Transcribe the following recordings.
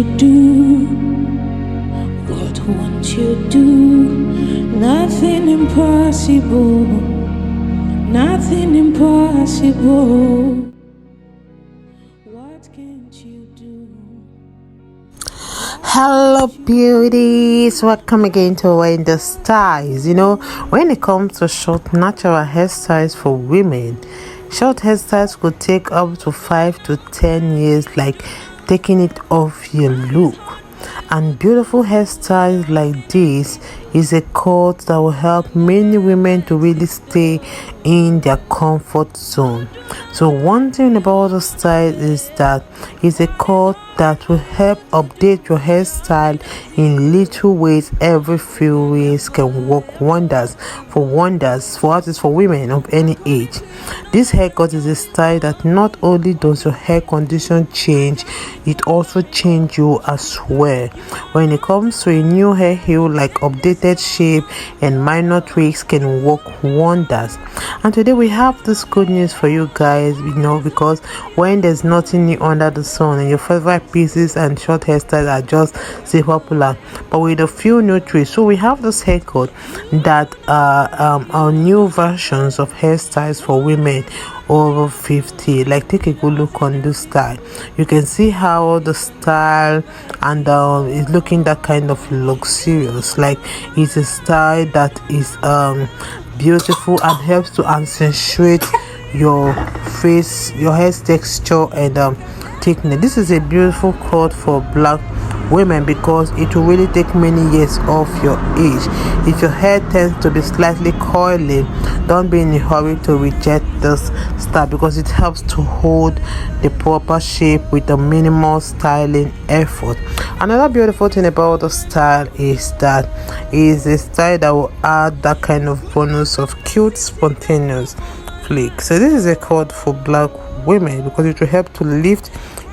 you do? What won't you do? Nothing impossible. Nothing impossible. What can't you do? Hello beauties, welcome again to Wendy Styles. When it comes to short natural hairstyles for women, short hairstyles could take up to 5 to 10 years, like taking it off your look. And beautiful hairstyles like this is a cut that will help many women to really stay in their comfort zone. So one thing about the style is that it's a cut that will help update your hairstyle in little ways. Every few ways can work wonders for artists, for women of any age. This haircut is a style that not only does your hair condition change, it also changes you as well. When it comes to a new hair heel, like updated shape and minor tweaks can work wonders. And today we have this good news for you guys, because when there's nothing new under the sun and your favorite pieces and short hairstyles are just so popular, but with a few new tweaks. So we have this haircut that are new versions of hairstyles for women over 50. Like, take a good look on this style. You can see how the style and is looking that kind of luxurious. Like, it's a style that is beautiful and helps to accentuate your face, your hair texture and thickness. This is a beautiful cut for black women because it will really take many years off your age. If your hair tends to be slightly coily, don't be in a hurry to reject this style because it helps to hold the proper shape with a minimal styling effort. Another beautiful thing about the style is that it's a style that will add that kind of bonus of cute spontaneous flick. So this is a cut for black women because it will help to lift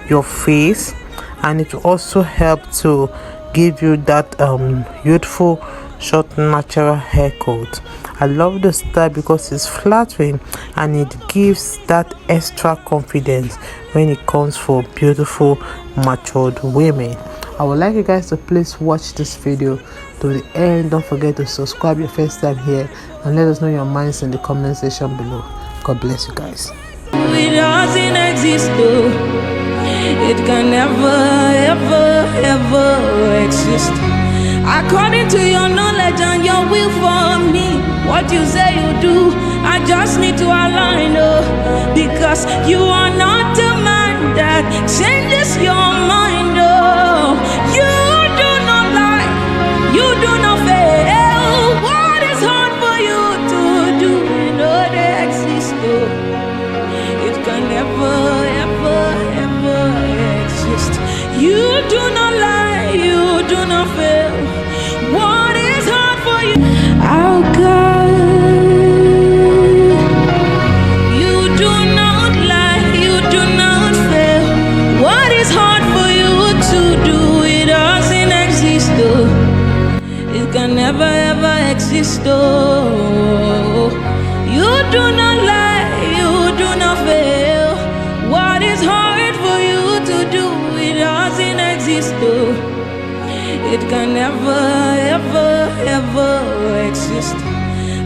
your face and it will also help to give you that youthful short natural haircut. I love the style because it's flattering and it gives that extra confidence when it comes for beautiful matured women. I would like you guys to please watch this video to the end. Don't forget to subscribe your first time here and let us know your minds in the comment section below. God bless you guys. It doesn't exist though. It can never, ever, ever exist. According to your knowledge and your will for me, what you say you do, I just need to align, because you are not a man that changes your mind, You do not lie, you do not fail. What is hard for you to do, they exist, It can never, ever, ever exist. You do not lie, you do not fail. What is hard for you? Oh God, you do not lie, you do not fail. What is hard for you to do? It doesn't exist, It can never ever exist, You do not lie, you do not fail. What is hard for you to do? It doesn't exist, It can never, ever, ever exist.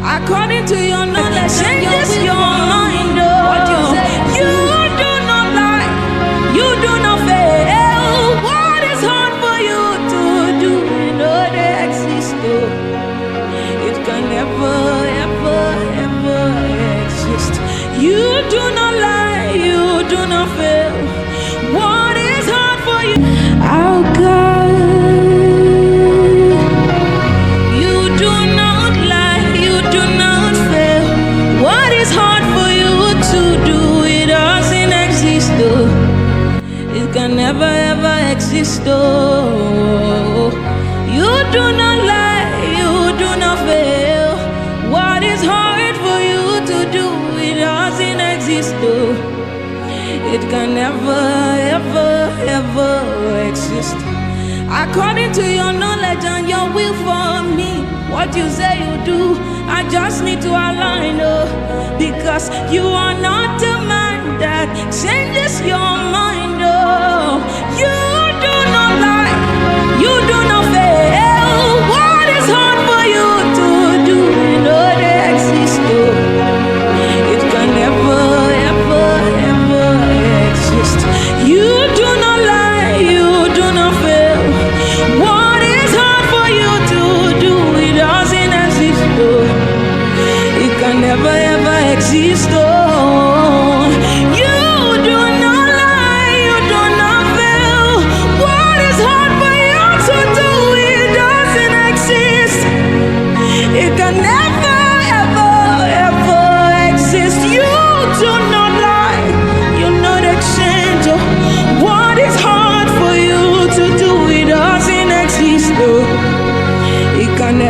According to your knowledge, changes your mind, What you say, you do not lie, you do not fail. What is hard for you to do? They exist, It can never, ever, ever exist. You do not lie, you do not fail. What is hard for you? Oh God, you do not lie, you do not fail. What is hard for you to do? It doesn't exist, It can never ever exist, You do not lie, you do not fail. What is hard for you to do? It doesn't exist, It can never, ever, ever exist. According to your knowledge and your will for me, what you say you do, I just need to align, because you are not a man that changes your mind, You do not lie.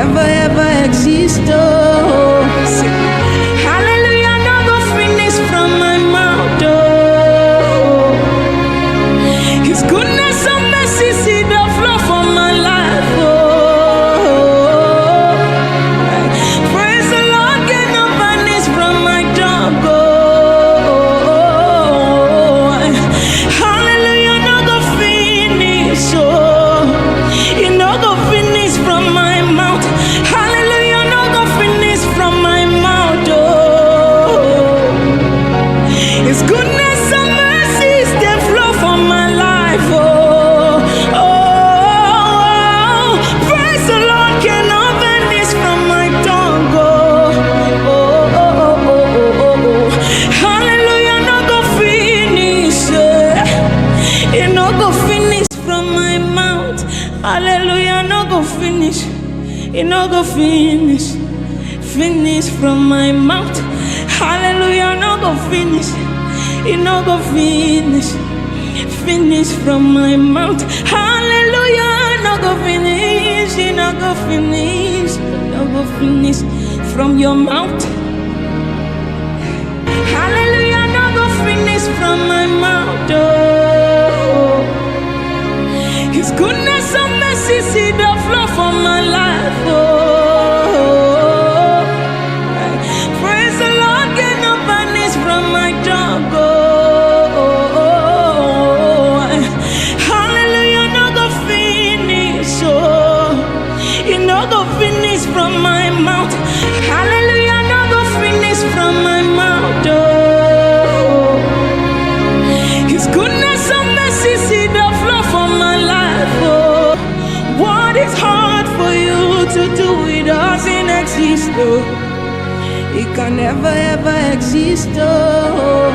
never ever exist. Oh, hallelujah, no go finish from my mouth. Oh, His goodness and mercy see the flow from my life. Oh, praise the Lord, get no vanish from my tongue. Oh, hallelujah, no go finish. Oh, you no go finish from my mouth. Hallelujah, no go finish from my mouth. Oh, His goodness and mercies they flow from my life. Oh, praise the Lord, cannot vanish from my tongue. Hallelujah, no go finish. It no go finish from my mouth. Hallelujah, no go finish. It no go finish. Finish from my mouth. Hallelujah, no go finish. It no go finish. Finish from my mouth. Hallelujah, no go finish. It no go finish. No go finish from your mouth. Hallelujah, no go finish from my mouth. Oh, His goodness and mercy see the flow from my life. Oh, praise the Lord, get no vanish from my tongue. Oh, hallelujah, no go finish. Oh, it no go finish from my mouth. Hallelujah, no go finish from my mouth. Oh, His goodness and mercy see the flow from my life. Oh, what is hard for you to do? It doesn't exist. Oh, it can never ever exist. Oh,